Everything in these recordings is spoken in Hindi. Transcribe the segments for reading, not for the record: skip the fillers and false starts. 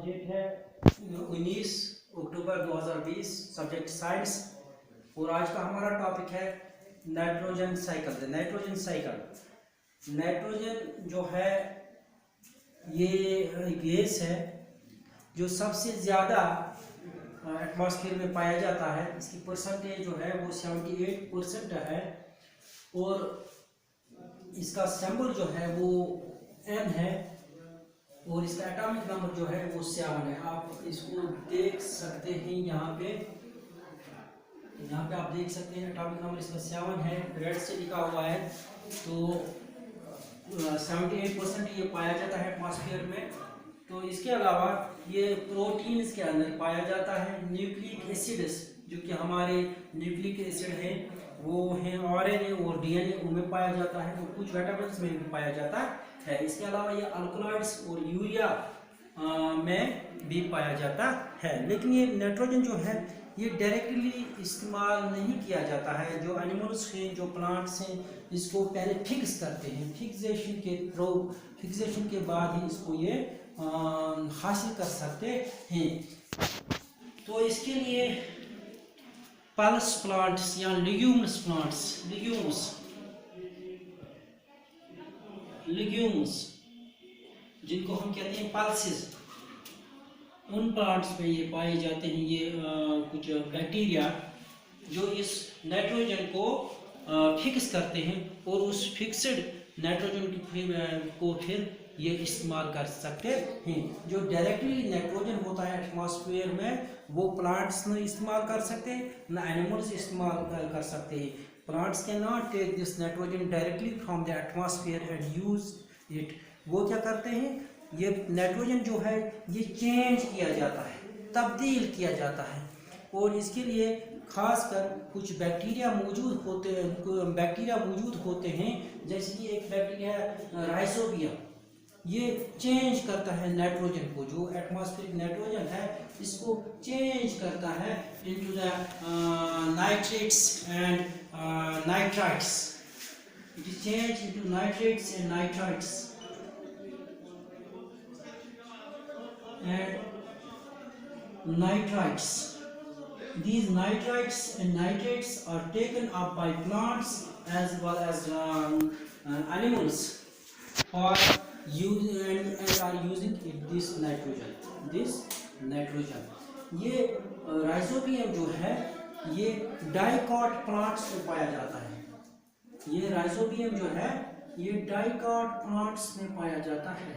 डेट है 19 अक्टूबर 2020, सब्जेक्ट साइंस। और आज का हमारा टॉपिक है nitrogen cycle. Nitrogen cycle, nitrogen जो है ये गैस है जो सबसे ज़्यादा एटमॉस्फेयर में पाया जाता है। इसकी परसेंटेज जो है वो 78% है और इसका सिंबल जो है वो N है और इसका एटॉमिक नंबर जो है वो 7 है। आप इसको देख सकते हैं यहाँ पे आप देख सकते हैं एटॉमिक नंबर इसका 7 है, रेड से लिखा हुआ है। तो 78% ये पाया जाता है एटमॉस्फेयर में। तो इसके अलावा ये प्रोटीन्स के अंदर पाया जाता है। न्यूक्लिक एसिड्स जो कि हमारे न्यूक्लिक एसिड हैं वो हैं RNA और DNA, उनमें पाया जाता है और कुछ विटामिन्स में भी पाया जाता है। इसके अलावा ये अल्कलॉइड्स और यूरिया में भी पाया जाता है। लेकिन ये नाइट्रोजन जो है ये डायरेक्टली इस्तेमाल नहीं किया जाता है। जो एनिमल्स हैं, जो प्लांट्स हैं, इसको पहले फिक्स करते हैं। फिक्सेशन के बाद ही इसको ये हासिल कर सकते हैं। तो इसके लिए पल्स प्लांट्स या लिग्यूम्स जिनको हम कहते हैं पल्सेस, उन प्लांट्स में ये पाए जाते हैं। ये कुछ बैक्टीरिया जो इस नाइट्रोजन को फिक्स करते हैं और उस फिक्स्ड नाइट्रोजन को फिर ये इस्तेमाल कर सकते हैं। जो डायरेक्टली नाइट्रोजन होता है एटमॉस्फेयर में वो प्लांट्स न इस्तेमाल कर सकते हैं, न एनिमल्स इस्तेमाल कर सकते हैं। Plants can not take this nitrogen directly from the atmosphere and use it. वो क्या करते हैं, ये नाइट्रोजन जो है ये चेंज किया जाता है, तब्दील किया जाता है। और इसके लिए खासकर कुछ बैक्टीरिया मौजूद होते हैं। जैसे कि एक बैक्टीरिया है राइजोबियम, ये चेंज करता है नाइट्रोजन को, जो एटमॉस्फेरिक नाइट्रोजन है इसको चेंज करता है into the nitrates and nitrites. It is change into nitrates and nitrites and nitrites. These nitrites and nitrates are taken up by plants as well as animals for use and are using this nitrogen. ये राइजोबियम जो है ये डाइकॉट प्लांट्स में पाया जाता है। ये राइजोबियम जो है ये डाइकॉट प्लांट्स में पाया जाता है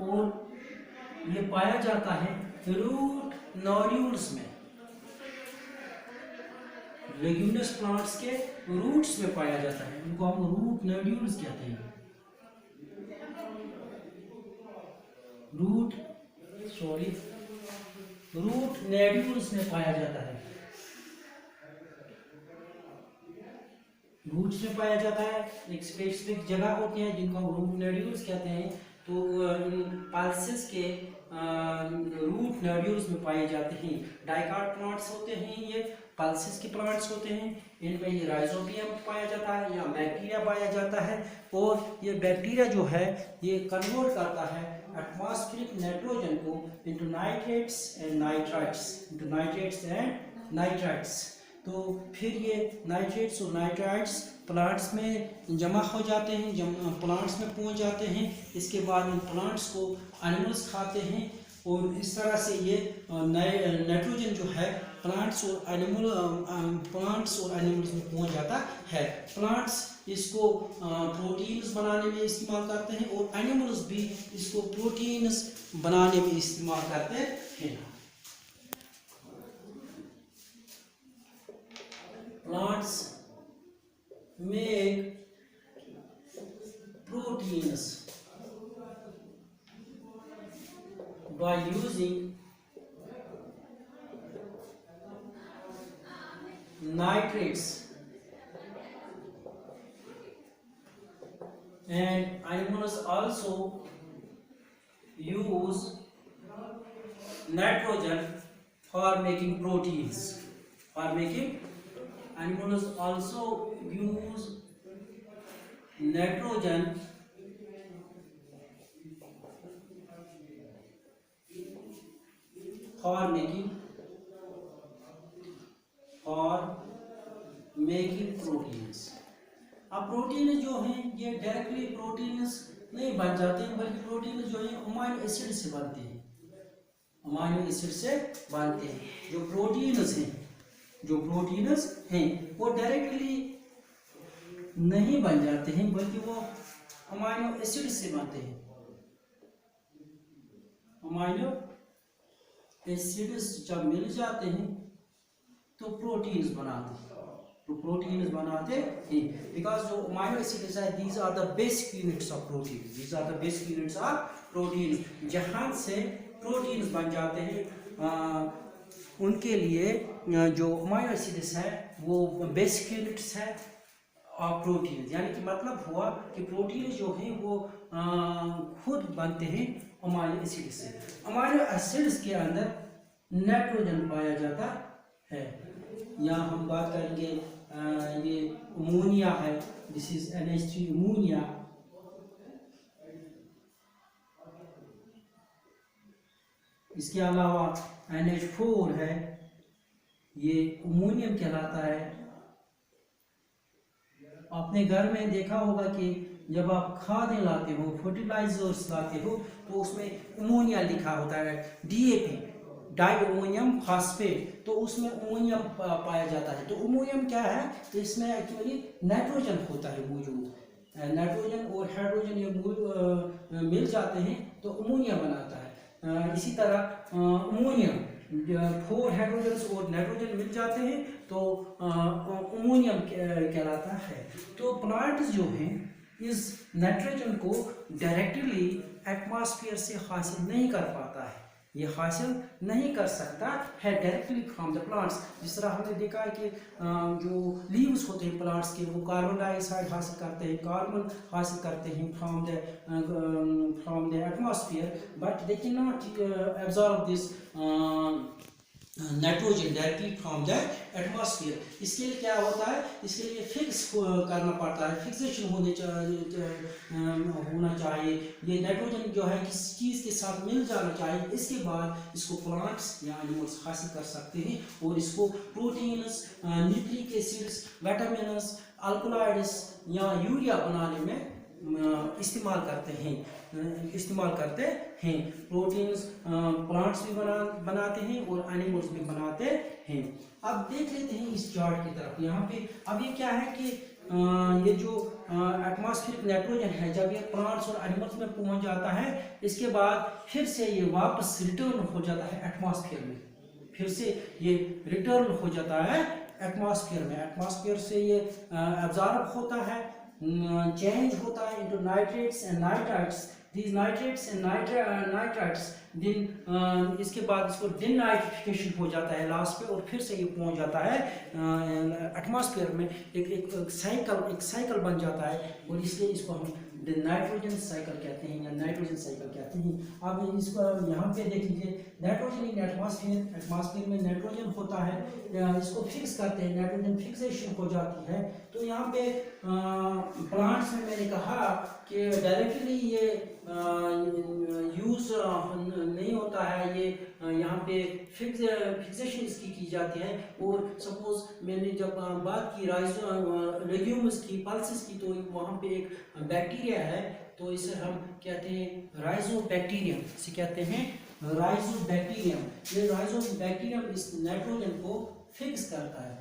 और ये पाया जाता है रूट नोड्यूल्स में। लेग्यूमिनस प्लांट्स के रूट्स में पाया जाता है, इनको हम रूट नोड्यूल्स कहते हैं। रूट नोड्यूल्स में पाया जाता है, रूट्स में पाया जाता है। एक स्पेसिफिक जगह होती है जिनको हम रूट नोड्यूल्स कहते हैं। तो पल्सेस के रूट नोड्यूल्स में पाए जाते हैं। डाइकॉट प्लांट्स होते हैं, ये पल्सेस के प्लांट्स होते हैं। इनमें ये राइजोबियम पाया जाता है या बैक्टीरिया पाया जाता है और ये बैक्टीरिया जो है ये कन्वर्ट करता है एटमॉस्फेरिक नाइट्रोजन को इनटू नाइट्रेट्स एंड नाइट्राइट्स। तो फिर ये नाइट्रेट्स और नाइट्राइट्स प्लांट्स में जमा हो जाते हैं, प्लांट्स में पहुंच जाते हैं। इसके बाद इन प्लांट्स को एनिमल्स खाते हैं और इस तरह से ये नाइट्रोजन जो है प्लांट्स और एनिमल्स में पहुंच जाता है। प्लांट्स इसको प्रोटीन्स बनाने में इस्तेमाल करते हैं और एनिमल्स भी इसको प्रोटीन्स बनाने में इस्तेमाल करते हैं। Plants make proteins by using nitrates, and animals also use nitrogen for making proteins. Animals also use nitrogen for making proteins. अब प्रोटीन जो हैं ये डायरेक्टली प्रोटीन्स नहीं बन जाते हैं, बल्कि प्रोटीन जो है अमाइनो एसिड से बनते हैं, अमाइनो एसिड से बनते हैं। जो प्रोटीन्स हैं वो डायरेक्टली नहीं बन जाते हैं, बल्कि वो अमाइनो एसिड से बनते हैं। अमाइनो एसिड्स जब मिल जाते हैं तो प्रोटीन्स बनाते हैं, बिकॉज जो अमाइनो एसिड्स है these are the basic units of protein, जहाँ से प्रोटीन्स बन जाते हैं उनके लिए जो अमाइनो एसिड्स है वो बेसिक यूनिट्स है ऑफ प्रोटीन। यानी कि मतलब हुआ कि प्रोटीन जो है वो खुद बनते हैं अमाइनो एसिड से। अमाइनो एसिड्स के अंदर नाइट्रोजन पाया जाता है। यहाँ हम बात करेंगे ये अमोनिया है, दिस इज NH3 अमोनिया। इसके अलावा NH4 है, ये अमोनियम कहलाता है। आपने घर में देखा होगा कि जब आप खादें लाते हो, फर्टिलाइजर्स लाते हो, तो उसमें अमोनिया लिखा होता है, DAP डाई अमोनियम फास्फेट, तो उसमें अमोनियम पाया जाता है। तो अमोनियम क्या है, तो इसमें एक्चुअली नाइट्रोजन होता है मौजूद, नाइट्रोजन और हाइड्रोजन ये मिल जाते हैं तो अमोनिया बनाता है। इसी तरह अमोनियम 4 हाइड्रोजन और नाइट्रोजन मिल जाते हैं तो अमोनियम कहलाता है। तो प्लांट्स जो हैं इस नाइट्रोजन को डायरेक्टली एटमॉस्फेयर से हासिल नहीं कर पाता है, ये हासिल नहीं कर सकता है डायरेक्टली फ्रॉम द प्लांट्स। जिस तरह हमने देखा है कि जो लीव्स होते हैं प्लांट्स के, वो कार्बन डाइऑक्साइड हासिल करते हैं, कार्बन हासिल करते हैं from the atmosphere, but they can not absorb this nitrogen directly from the atmosphere. इसके लिए क्या होता है, इसके लिए फिक्स करना पड़ता है, फिक्सेशन होना चाहिए। ये नाइट्रोजन जो है किसी चीज़ के साथ मिल जाना चाहिए, इसके बाद इसको प्लांट्स या एनिमल्स हासिल कर सकते हैं और इसको proteins, nucleic acids, vitamins, alkaloids या यूरिया बनाने में इस्तेमाल करते हैं। प्रोटीन्स प्लांट्स भी बनाते हैं और एनिमल्स भी बनाते हैं। अब देख लेते हैं इस चार्ट की तरफ। यहाँ पे अब ये क्या है कि ये जो एटमॉस्फेरिक नाइट्रोजन है, जब ये प्लांट्स और एनिमल्स में पहुंच जाता है, इसके बाद फिर से ये वापस रिटर्न हो जाता है एटमॉस्फेयर में, फिर से ये रिटर्न हो जाता है एटमॉस्फेयर में। एटमॉस्फेयर से ये एब्जॉर्ब होता है, चेंज होता है into nitrates and nitrites. These nitrates and nitrites दिन इसके बाद इसको डिनाइट्रिफिकेशन हो जाता है लास्ट पे, और फिर से ये पहुंच जाता है एटमॉस्फेयर में। एक साइकिल बन जाता है, और इसलिए इसको हम नाइट्रोजन साइकिल कहते हैं या नाइट्रोजन साइकिल कहते हैं। अब इसको यहाँ पे देख लीजिए, नाइट्रोजन इन एटमॉस्फेयर में नाइट्रोजन होता है, इसको फिक्स करते हैं, नाइट्रोजन फिक्सेशन हो जाती है। तो यहाँ पे प्लांट्स में मैंने कहा कि डायरेक्टली ये यूज नहीं होता है, ये यहाँ पे फिक्सेशन इसकी की जाती है। और सपोज मैंने जब बात की लेग्यूम्स की, पल्सेस की, तो वहाँ पे एक बैक्टीरिया है, तो इसे हम कहते हैं राइजोबैक्टीरियम। इसे कहते हैं राइजोबैक्टीरियम। ये राइजोबैक्टीरियम इस नाइट्रोजन को फिक्स करता है।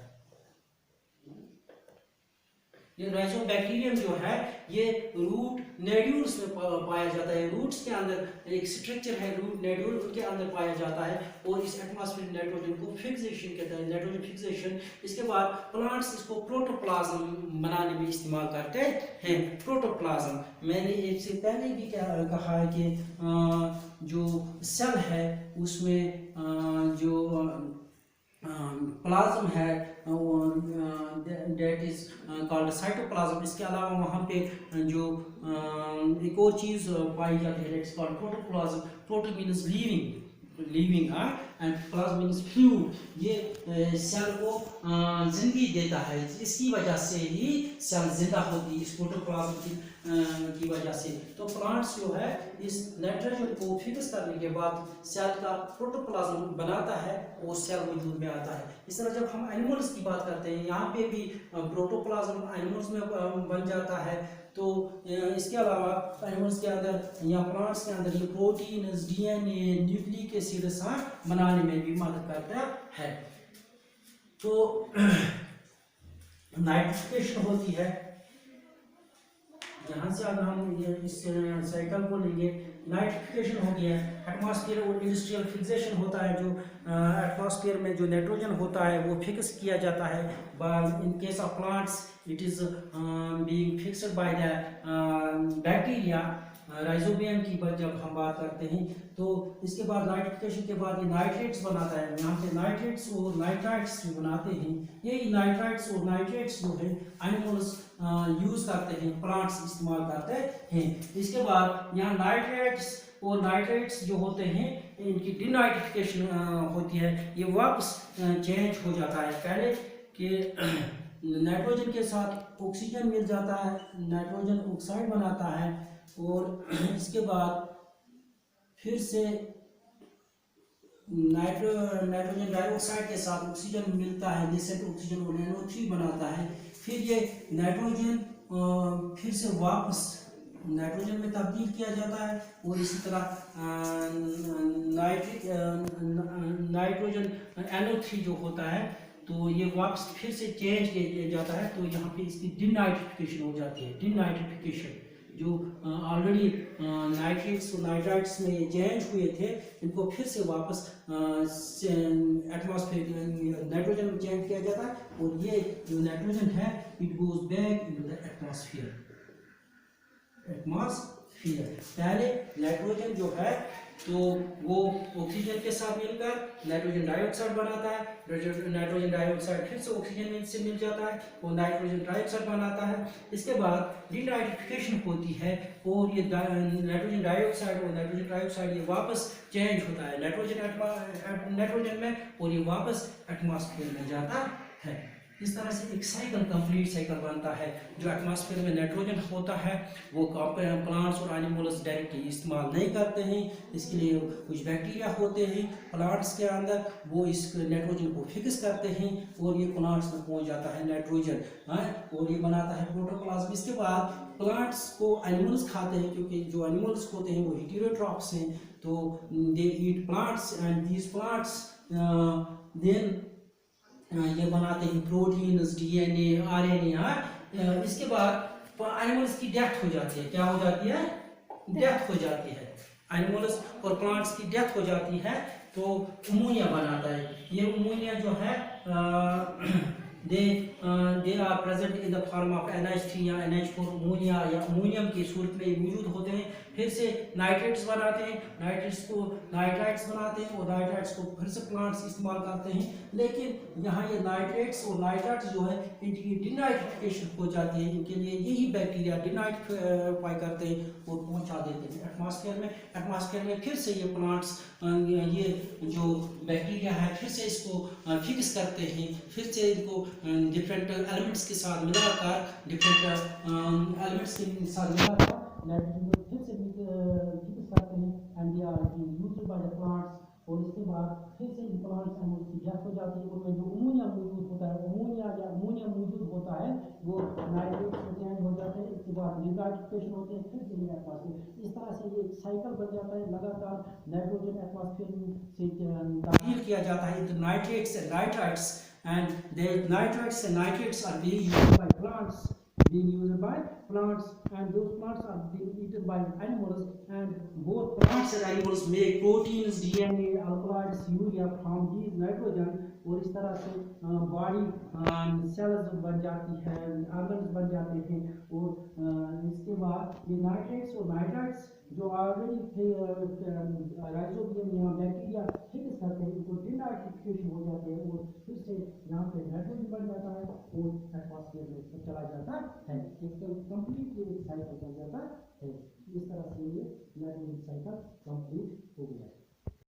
ये राइजोबैक्टीरियम जो है ये रूट नोड्यूल्स में पाया जाता है। रूट्स के अंदर एक स्ट्रक्चर है, रूट नोड्यूल, उनके अंदर पाया जाता है, और इस एटमॉस्फेरिक नाइट्रोजन को फिक्सेशन कहते हैं, नाइट्रोजन फिक्सेशन। इसके बाद प्लांट्स इसको प्रोटोप्लाज्म बनाने में इस्तेमाल करते हैं। प्रोटोप्लाज्म मैंने एक से पहले भी कहा है कि जो सेल है उसमें जो प्लाज्म है डेट इज कॉल्ड साइटोप्लाज्म। इसके अलावा वहाँ पे जो एक और चीज़ पाई जाती है, it's called protoplasm. Proto means living, living and plasma means fluid. ये सेल को जिंदगी देता है, इसकी वजह से ही सेल जिंदा होती है, इस प्रोटोप्लाज्म की वजह से। तो प्लांट्स जो है इस नाइट्रोजन को फिक्स करने के बाद सेल का प्रोटोप्लाज्म बनाता है और सेल वजूद में आता है। इस तरह जब हम एनिमल्स की बात करते हैं, यहाँ पे भी प्रोटोप्लाज्म एनिमल्स में बन जाता है। तो इसके अलावा एनिमल्स के अंदर या प्लांट्स के अंदर ये प्रोटीन, डीएनए, न्यूक्लिक एसिड्स बनाने में भी मदद करता है। तो नाइट्रिफिकेशन होती है, यहाँ से अगर हम इस साइकिल को लेंगे, नाइट्रिफिकेशन होती है, एटमॉस्फेयर और इंडस्ट्रियल फिक्सेशन होता है, जो एटमॉस्फेयर में जो नाइट्रोजन होता है वो फिक्स किया जाता है। In case of plants it is being fixed by the bacteria, rhizobium की जब हम बात करते हैं। तो इसके बाद नाइट्रिफिकेशन के बाद ये नाइट्रेट्स बनाता है, यहाँ पे नाइट्रेट्स और नाइट्राइट्स जो बनाते हैं, ये नाइट्राइट्स और नाइट्रेट्स जो है एनिमल्स यूज करते हैं, प्लांट्स इस्तेमाल करते हैं। इसके बाद यहाँ नाइट्रेट्स और नाइट्रेट्स जो होते हैं इनकी डिनाइट्रिफिकेशन होती है, ये वापस चेंज हो जाता है। पहले कि नाइट्रोजन के साथ ऑक्सीजन मिल जाता है, नाइट्रोजन ऑक्साइड बनाता है, और इसके बाद फिर से नाइट्रोजन डाइऑक्साइड के साथ ऑक्सीजन मिलता है, नेसेंट ऑक्सीजन और NO3 बनाता है। फिर ये नाइट्रोजन फिर से वापस नाइट्रोजन में तब्दील किया जाता है, और इसी तरह नाइट्रोजन NO3 जो होता है तो ये वापस फिर से चेंज किया जाता है। तो यहाँ पे इसकी डिनाइट्रिफिकेशन हो जाती है। डिनाइट्रिफिकेशन जो ऑलरेडी नाइट्रेट्स और नाइट्राइट्स में ये चेंज हुए थे, इनको फिर से वापस एटमॉस्फेयर नाइट्रोजन में चेंज किया जाता है, और ये जो नाइट्रोजन है it goes back into the atmosphere. पहले नाइट्रोजन जो है तो वो ऑक्सीजन के साथ मिलकर नाइट्रोजन डाइऑक्साइड बनाता है, नाइट्रोजन डाइऑक्साइड फिर से ऑक्सीजन से मिल जाता है, वो नाइट्रोजन डाइऑक्साइड बनाता है। इसके बाद डिनाइट्रिफिकेशन होती है, और ये नाइट्रोजन डाइऑक्साइड और नाइट्रोजन डाइऑक्साइड ये वापस चेंज होता है नाइट्रोजन में, और ये वापस एटमॉस्फेयर में जाता है। इस तरह से एक साइकिल, कंप्लीट साइकिल बनता है। जो एटमॉस्फेयर में नाइट्रोजन होता है वो प्लांट्स और एनिमल्स डायरेक्टली इस्तेमाल नहीं करते हैं, इसके लिए कुछ बैक्टीरिया होते हैं प्लांट्स के अंदर, वो इस नाइट्रोजन को फिक्स करते हैं, और ये प्लांट्स में पहुंच जाता है नाइट्रोजन, और ये बनाता है प्रोटोप्लाज्म। इसके बाद प्लांट्स को एनिमल्स खाते हैं, क्योंकि जो एनिमल्स होते हैं वो हेटेरोट्रॉफ्स हैं, तो they eat plants and these plants then ये बनाते हैं प्रोटीन्स, डीएनए, आरएनए। इसके बाद एनिमल्स की डेथ हो जाती है। क्या हो जाती है? डेथ हो जाती है। एनिमल्स और प्लांट्स की डेथ हो जाती है तो अमोनिया बनाता है। ये अमोनिया जो है they are present in the form of NH3 या NH4 अमोनिया या अमोनियम की सूरत में मौजूद होते हैं। फिर से नाइट्रेट्स बनाते हैं, नाइट्रेट्स को नाइट्राइट्स बनाते हैं, और नाइट्राइट्स को फिर से प्लांट्स इस्तेमाल करते हैं। लेकिन यहाँ ये नाइट्रेट्स और नाइट्राइट्स जो है इनकी डिनाइट्रिफिकेशन हो जाती है, इनके लिए यही बैक्टीरिया डिनाइट्रिफाई करते हैं और पहुँचा देते हैं एटमॉस्फेयर में। एटमॉस्फेयर में फिर से ये प्लांट्स ये जो बैक्टीरिया है फिर से इसको फिक्स करते हैं, फिर से इनको डिफरेंट एलिमेंट्स के साथ मिलाकर नाइट्रोजन को फिर से फिक्स करते हैं, and they are used by the plants. और इसके बाद फिर से इन प्लांट्स एनिमल्स की डेथ हो जाती है, उनमें जो अमोनिया मौजूद होता है, अमोनिया मौजूद होता है वो नाइट्रेट्स में चेंज हो जाते हैं। इसके बाद डिनाइट्रिफिकेशन होते हैं, फिर से एटमॉस्फेयर। इस तरह से ये एक साइकिल बन जाता है। लगातार नाइट्रोजन एटमॉस्फेयर से तब्दील किया जाता है into nitrates and nitrites, and the nitrites and nitrates are being used by plants, and those plants are being eaten by animals, and both plants and animals make proteins, DNA, alkaloids, urea from these nitrogen, और इस तरह से बॉडी सेल्स बन जाती है, ऑर्गन्स बन जाते हैं। और इसके बाद ये नाइट्रेट्स और नाइट्राइट्स जो ऑलरेडी राइजोबियम या बैक्टीरिया फिक्स करते हैं, इनको डिनाइट्रिफिकेशन हो जाते हैं, और फिर से यहाँ पे नाइट्रोजन बन जाता है और एटमॉस्फेयर में चला जाता है। एक कंप्लीट साइकिल बन जाता